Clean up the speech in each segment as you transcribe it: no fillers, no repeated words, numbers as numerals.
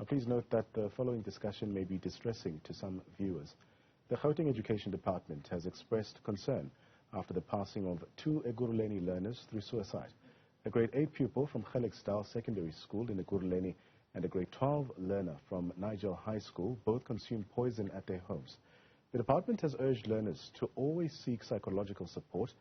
Please note that the following discussion may be distressing to some viewers. The Gauteng Education Department has expressed concern after the passing of 2 Ekurhuleni learners through suicide. A grade 8 pupil from Gauteng Secondary School in Ekurhuleni and a grade 12 learner from Nigel High School both consumed poison at their homes. The department has urged learners to always seek psychological support.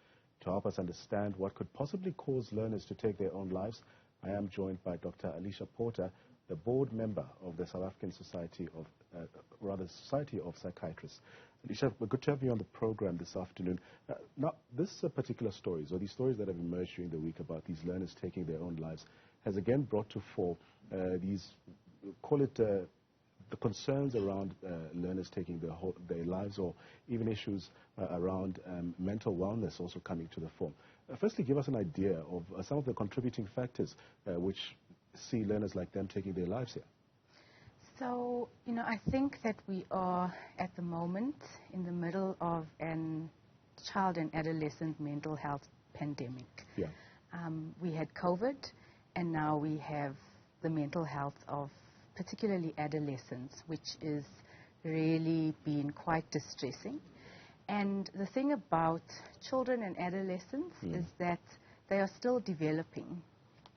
To help us understand what could possibly cause learners to take their own lives, I am joined by Dr. Alicia Porter, the board member of the South African Society of Psychiatrists. Alicia, good to have you on the program this afternoon. Now, this particular stories, or these stories that have emerged during the week about these learners taking their own lives, has again brought to fore these, call it the concerns around learners taking their lives, or even issues around mental wellness also coming to the fore. Firstly, give us an idea of some of the contributing factors which see learners like them taking their lives here. So, I think that we are at the moment in the middle of an child and adolescent mental health pandemic. Yeah. We had COVID, and now we have the mental health of particularly adolescents, which is really been quite distressing. And the thing about children and adolescents is that they are still developing.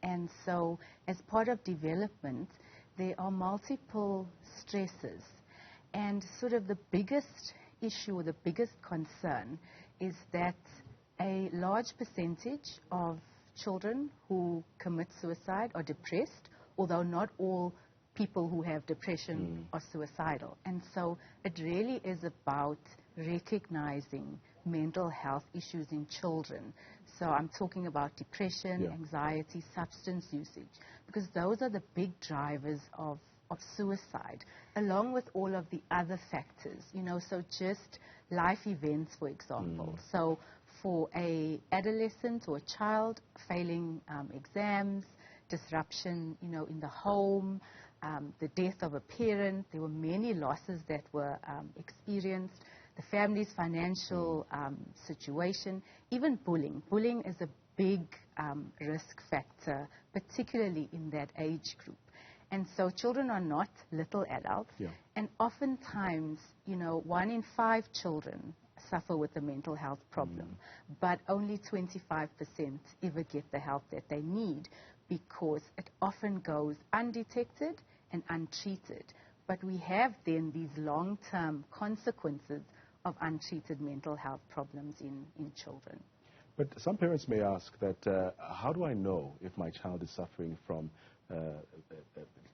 And so as part of development, there are multiple stresses. And sort of the biggest issue, or the biggest concern, is that a large percentage of children who commit suicide are depressed, although not all people who have depression are suicidal. And so it really is about recognizing mental health issues in children. So I'm talking about depression, anxiety, substance usage, because those are the big drivers of suicide, along with all of the other factors, so just life events, for example. So for a adolescent or a child, failing exams, disruption, in the home, the death of a parent, there were many losses that were experienced, the family's financial situation, even bullying. Bullying is a big risk factor, particularly in that age group. And so children are not little adults, and oftentimes, 1 in 5 children suffer with a mental health problem, but only 25% ever get the help that they need, because it often goes undetected and untreated. But we have then these long-term consequences of untreated mental health problems in children. But some parents may ask that, how do I know if my child is suffering from,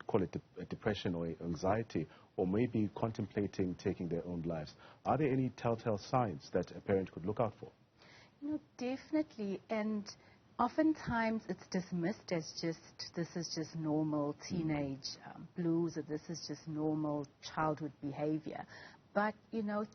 call it depression or anxiety, or maybe contemplating taking their own lives? Are there any telltale signs that a parent could look out for? Definitely. And oftentimes it's dismissed as this is just normal teenage blues, or this is just normal childhood behavior. But,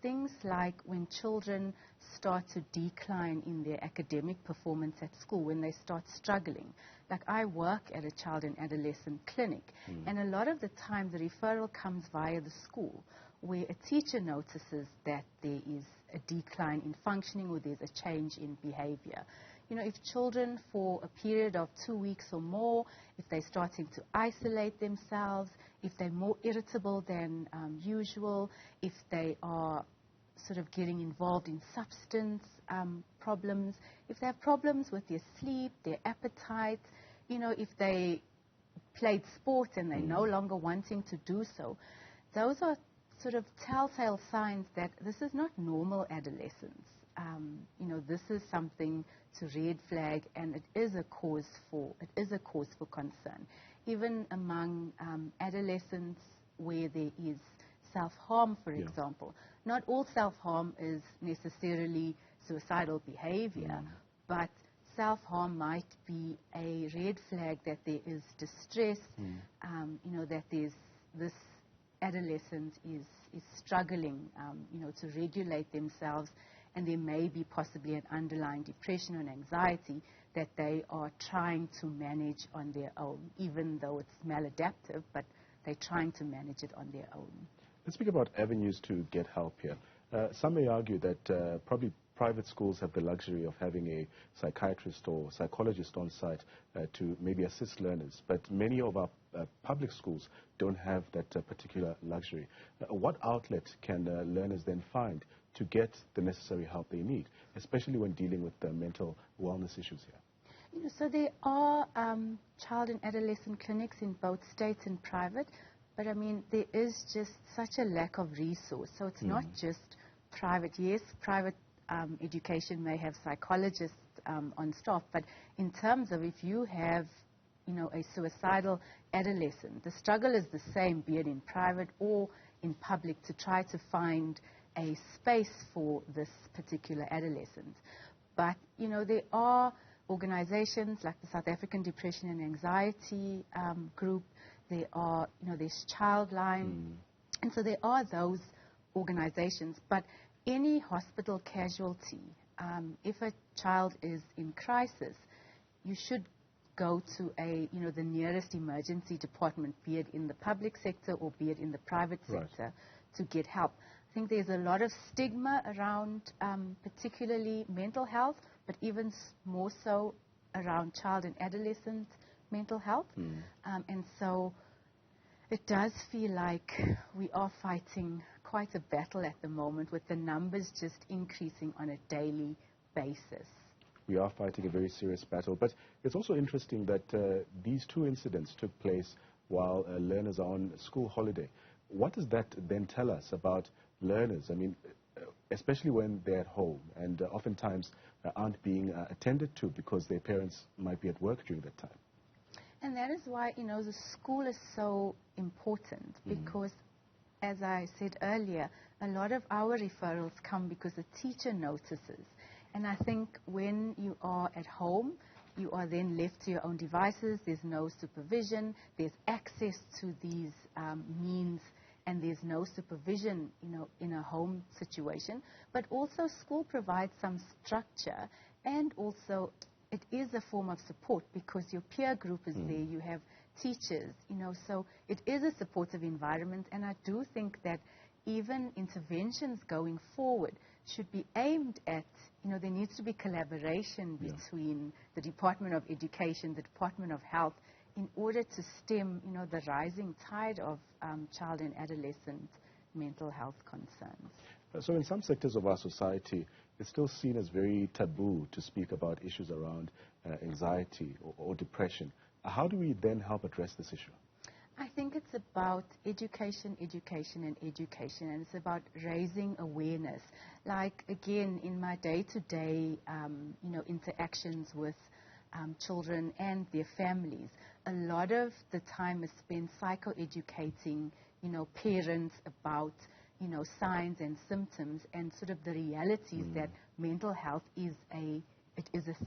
things like when children start to decline in their academic performance at school, when they start struggling. Like, I work at a child and adolescent clinic, and a lot of the time the referral comes via the school, where a teacher notices that there is a decline in functioning, or there's a change in behavior. If children for a period of 2 weeks or more, if they're starting to isolate themselves, if they're more irritable than usual, if they are sort of getting involved in substance problems, if they have problems with their sleep, their appetite, if they played sport and they're no longer wanting to do so, those are sort of telltale signs that this is not normal adolescence. This is something to red flag, and it is a cause for concern. Even among adolescents where there is self-harm, for example. Not all self-harm is necessarily suicidal behavior, but self-harm might be a red flag that there is distress, that there's this adolescent is struggling, to regulate themselves, and there may be possibly an underlying depression and anxiety that they are trying to manage on their own, even though it's maladaptive, but they're trying to manage it on their own. Let's speak about avenues to get help here. Some may argue that probably private schools have the luxury of having a psychiatrist or psychologist on site to maybe assist learners, but many of our public schools don't have that particular luxury. What outlet can learners then find to get the necessary help they need, especially when dealing with mental wellness issues here? So there are child and adolescent clinics in both states and private, but I mean, there is just such a lack of resource. So it's not just private. Yes, private education may have psychologists on staff, but in terms of if you have, a suicidal adolescent, the struggle is the same, be it in private or in public, to try to find a space for this particular adolescent. But, there are organizations like the South African Depression and Anxiety Group. There are, there's Childline. And so there are those organizations. But any hospital casualty, if a child is in crisis, you should go to the nearest emergency department, be it in the public sector or be it in the private sector, to get help. I think there's a lot of stigma around particularly mental health, but even more so around child and adolescent mental health. And so it does feel like we are fighting quite a battle at the moment, with the numbers just increasing on a daily basis. We are fighting a very serious battle, but it's also interesting that these two incidents took place while learners are on school holiday. What does that then tell us about learners? I mean, especially when they're at home and oftentimes aren't being attended to because their parents might be at work during that time. And that is why, the school is so important, because, as I said earlier, a lot of our referrals come because the teacher notices. And I think when you are at home, you are then left to your own devices. There's no supervision. There's access to these means, and there's no supervision, in a home situation. But also school provides some structure, and also it is a form of support because your peer group is there. You have teachers, so it is a supportive environment. And I do think that even interventions going forward should be aimed at, there needs to be collaboration between the Department of Education, the Department of Health, in order to stem, the rising tide of child and adolescent mental health concerns. So in some sectors of our society, it's still seen as very taboo to speak about issues around anxiety or depression. How do we then help address this issue? I think it's about education, and it's about raising awareness. Like, again, in my day-to-day, interactions with children and their families, a lot of the time is spent psychoeducating, parents about, signs and symptoms and sort of the realities that mental health is a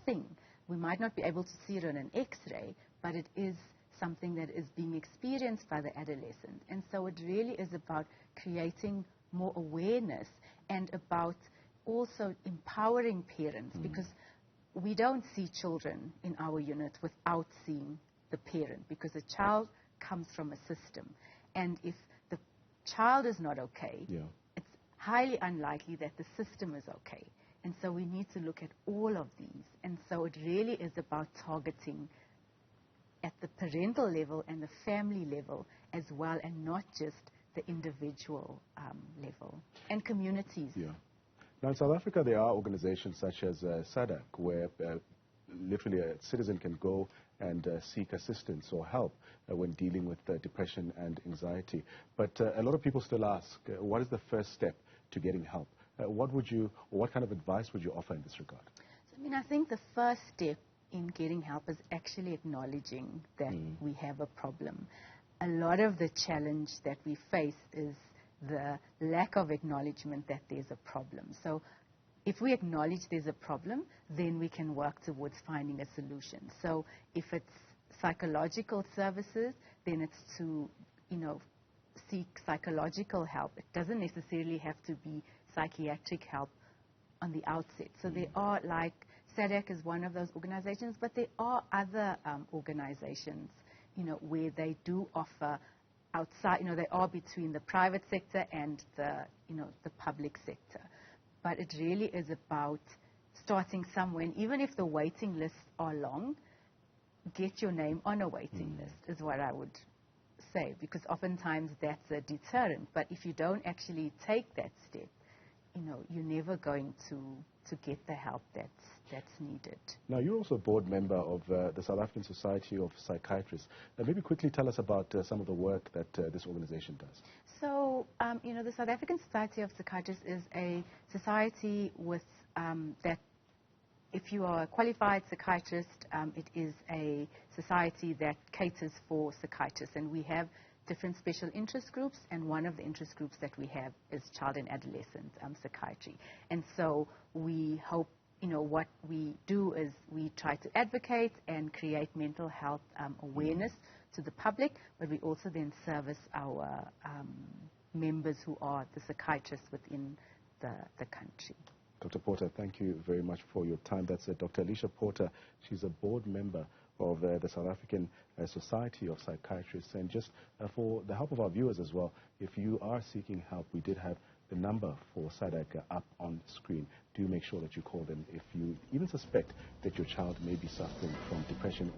thing. We might not be able to see it on an X-ray, but it is something that is being experienced by the adolescent. And so it really is about creating more awareness and about also empowering parents, because we don't see children in our unit without seeing the parent, because a child comes from a system. And if the child is not okay, it's highly unlikely that the system is okay. And so we need to look at all of these. And so it really is about targeting at the parental level and the family level as well, and not just the individual level, and communities. Now, in South Africa, there are organizations such as SADC, where literally a citizen can go and seek assistance or help when dealing with depression and anxiety. But a lot of people still ask, what is the first step to getting help? What kind of advice would you offer in this regard? So, I think the first step in getting help is actually acknowledging that we have a problem. A lot of the challenge that we face is the lack of acknowledgement that there's a problem. So if we acknowledge there's a problem, then we can work towards finding a solution. So if it's psychological services, then it's to, seek psychological help. It doesn't necessarily have to be psychiatric help on the outset. So there are, like, SADC is one of those organizations, but there are other organizations, where they do offer outside, they are between the private sector and the public sector. But it really is about starting somewhere. And even if the waiting lists are long, get your name on a waiting list is what I would say, because oftentimes that's a deterrent. But if you don't actually take that step, you're never going to get the help that's needed. Now, you're also a board member of the South African Society of Psychiatrists. Maybe quickly tell us about some of the work that this organization does. So, the South African Society of Psychiatrists is a society with that. If you are a qualified psychiatrist, it is a society that caters for psychiatrists, and we have different special interest groups, and one of the interest groups that we have is child and adolescent psychiatry. And so we hope, what we do is we try to advocate and create mental health awareness to the public, but we also then service our members who are the psychiatrists within the country. Dr. Porter, thank you very much for your time. That's Dr. Alicia Porter. She's a board member of the South African Society of Psychiatrists. And just for the help of our viewers as well, if you are seeking help, we did have the number for SADC up on screen. Do make sure that you call them if you even suspect that your child may be suffering from depression.